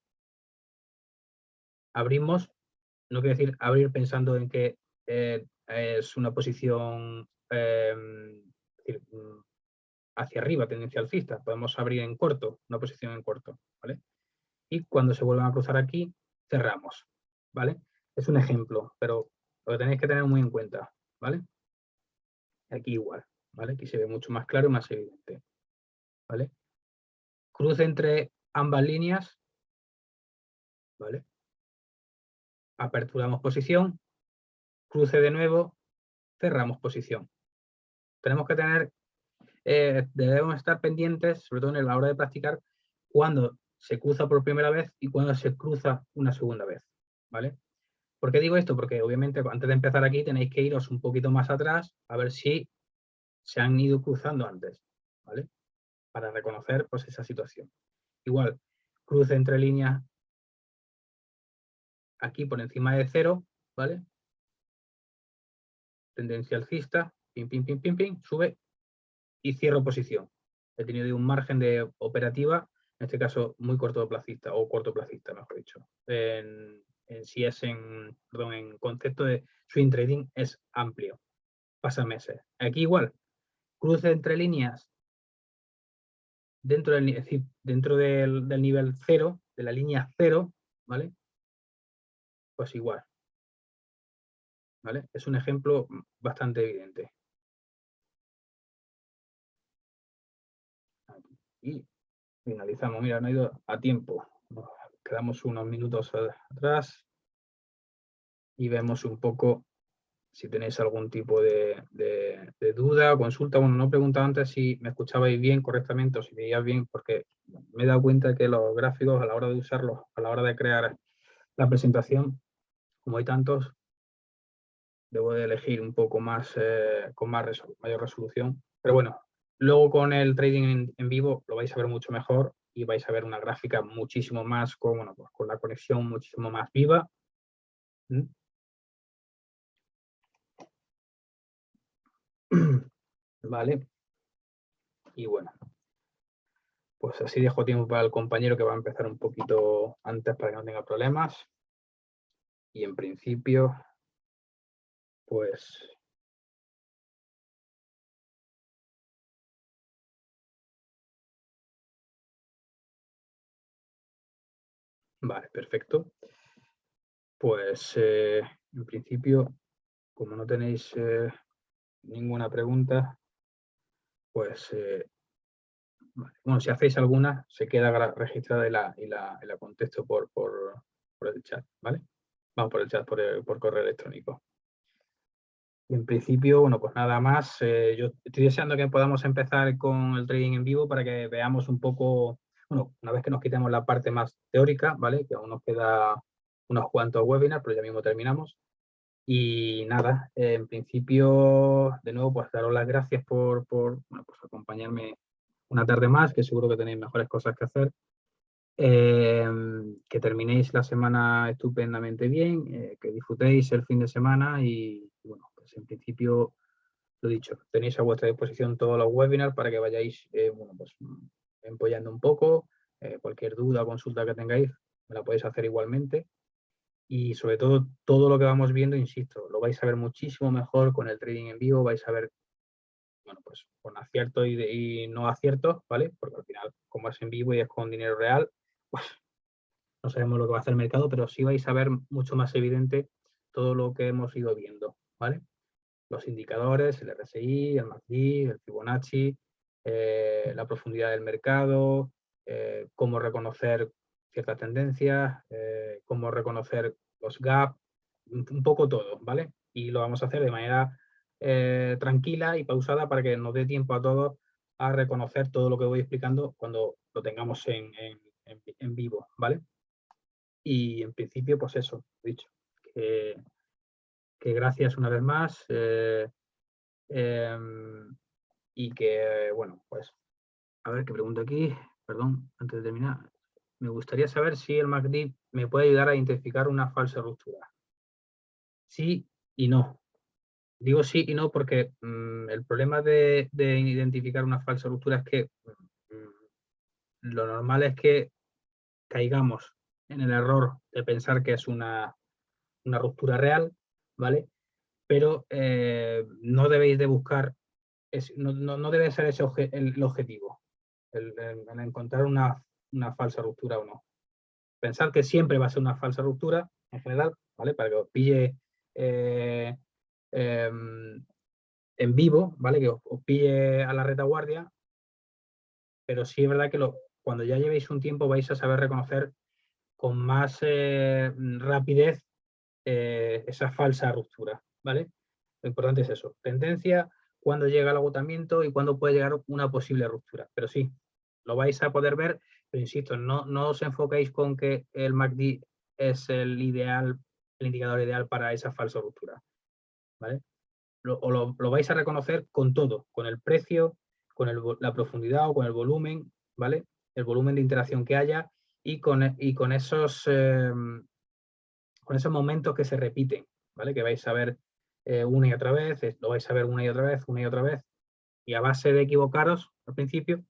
abrimos, no quiere decir abrir pensando en que es una posición hacia arriba, tendencia alcista. Podemos abrir en corto, una posición en corto, ¿vale? Y cuando se vuelvan a cruzar aquí, cerramos, ¿vale? Es un ejemplo, pero lo tenéis que tener muy en cuenta, ¿vale? Aquí igual, ¿vale? Aquí se ve mucho más claro y más evidente, ¿vale? Cruce entre ambas líneas, ¿vale? Aperturamos posición, cruce de nuevo, cerramos posición. Tenemos que tener, debemos estar pendientes, sobre todo en la hora de practicar, cuando se cruza por primera vez y cuando se cruza una segunda vez, ¿vale? ¿Por qué digo esto? Porque obviamente antes de empezar aquí tenéis que iros un poquito más atrás a ver si se han ido cruzando antes, ¿vale? Para reconocer pues esa situación. Igual, cruce entre líneas aquí por encima de 0, ¿vale? Tendencia alcista, pim, pim, pim, pim, pim, sube y cierro posición. He tenido un margen de operativa, en este caso muy cortoplacista, o cortoplacista, mejor dicho. Si es perdón, en concepto de swing trading es amplio, pasa meses. Aquí igual, cruce entre líneas dentro del, es decir, dentro del nivel 0, de la línea 0, ¿vale? Pues igual, ¿vale? Es un ejemplo bastante evidente. Y finalizamos. Mira, no ha ido a tiempo. Nos quedamos unos minutos atrás y vemos un poco si tenéis algún tipo de duda o consulta. Bueno, no he preguntado antes si me escuchabais bien correctamente o si veíais bien, porque me he dado cuenta que los gráficos, a la hora de usarlos, a la hora de crear la presentación, como hay tantos, debo de elegir un poco más, con mayor resolución. Pero bueno, luego con el trading en vivo lo vais a ver mucho mejor y vais a ver una gráfica muchísimo más con, bueno, pues con la conexión muchísimo más viva. Vale. Y bueno, pues así dejo tiempo para el compañero que va a empezar un poquito antes para que no tenga problemas. Y en principio, pues vale, perfecto. Pues en principio, como no tenéis ninguna pregunta, pues vale. Bueno, si hacéis alguna, se queda registrada y la contesto por el chat, ¿vale? Vamos, por el chat, por correo electrónico. Y en principio, bueno, pues nada más. Yo estoy deseando que podamos empezar con el trading en vivo para que veamos un poco, bueno, una vez que nos quitemos la parte más teórica, ¿vale? Que aún nos queda unos cuantos webinars, pero ya mismo terminamos. Y nada, en principio, de nuevo, pues daros las gracias por bueno, pues acompañarme una tarde más, que seguro que tenéis mejores cosas que hacer. Que terminéis la semana estupendamente bien, que disfrutéis el fin de semana y bueno, pues en principio Lo dicho, tenéis a vuestra disposición todos los webinars para que vayáis bueno, pues, empollando un poco. Cualquier duda o consulta que tengáis, me la podéis hacer igualmente. Y sobre todo lo que vamos viendo, insisto, lo vais a ver muchísimo mejor con el trading en vivo, vais a ver, bueno, pues con aciertos y no aciertos, ¿vale? Porque al final, como es en vivo y es con dinero real, pues no sabemos lo que va a hacer el mercado, pero sí vais a ver mucho más evidente todo lo que hemos ido viendo, ¿vale? Los indicadores, el RSI, el MACD, el Fibonacci, la profundidad del mercado, cómo reconocer ciertas tendencias, cómo reconocer los gaps, un poco todo, ¿vale? Y lo vamos a hacer de manera tranquila y pausada para que nos dé tiempo a todos a reconocer todo lo que voy explicando cuando lo tengamos en vivo, ¿vale? Y en principio, pues eso, he dicho, que gracias una vez más. Y que, bueno, pues, a ver qué pregunto aquí, perdón, antes de terminar. Me gustaría saber si el MACD me puede ayudar a identificar una falsa ruptura. Sí y no. Digo sí y no porque el problema de identificar una falsa ruptura es que lo normal es que caigamos en el error de pensar que es una ruptura real, ¿vale? Pero no debéis de buscar, no debe ser ese el objetivo. El encontrar una falsa ruptura o no. Pensar que siempre va a ser una falsa ruptura, en general, ¿vale? Para que os pille en vivo, ¿vale? Que os pille a la retaguardia, pero sí es verdad que cuando ya llevéis un tiempo vais a saber reconocer con más rapidez esa falsa ruptura, ¿vale? Lo importante es eso, tendencia, cuándo llega el agotamiento y cuándo puede llegar una posible ruptura. Pero sí, lo vais a poder ver, pero insisto, no os enfoquéis con que el MACD es el ideal, el indicador ideal para esa falsa ruptura, ¿vale? Lo vais a reconocer con todo, con el precio, con la profundidad o con el volumen, ¿vale? El volumen de interacción que haya y con esos momentos que se repiten, ¿vale? Que vais a ver una y otra vez, lo vais a ver una y otra vez, una y otra vez, y a base de equivocaros al principio,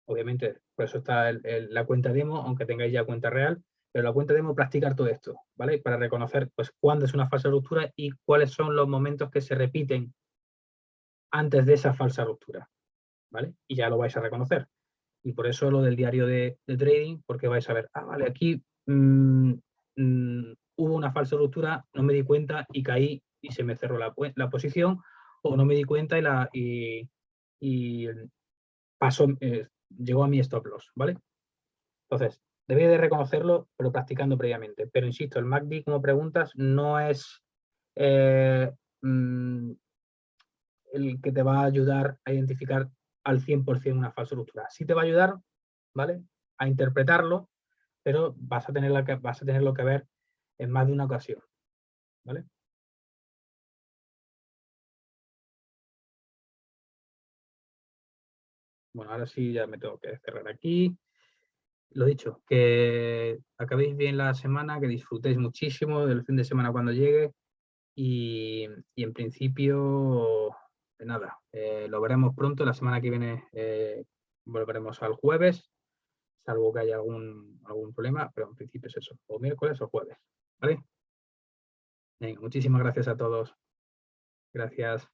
obviamente, por eso está la cuenta demo, aunque tengáis ya cuenta real, pero la cuenta demo practicar todo esto, ¿vale? Para reconocer, pues, cuándo es una falsa ruptura y cuáles son los momentos que se repiten antes de esa falsa ruptura, ¿vale? Y ya lo vais a reconocer. Y por eso lo del diario de trading, porque vais a ver, vale, aquí hubo una falsa ruptura, no me di cuenta y caí y se me cerró la posición, o no me di cuenta y pasó, llegó a mi stop loss, ¿vale? Entonces, debéis de reconocerlo, pero practicando previamente. Pero insisto, el MACD, como preguntas, no es el que te va a ayudar a identificar al 100% una falsa ruptura. Sí te va a ayudar, ¿vale? A interpretarlo, pero vas a tenerlo que ver en más de una ocasión, ¿vale? Bueno, ahora sí ya me tengo que cerrar aquí. Lo dicho, que acabéis bien la semana, que disfrutéis muchísimo del fin de semana cuando llegue y en principio, nada, lo veremos pronto. La semana que viene volveremos al jueves, salvo que haya algún problema, pero en principio es eso, o miércoles o jueves, ¿vale? Venga, muchísimas gracias a todos. Gracias.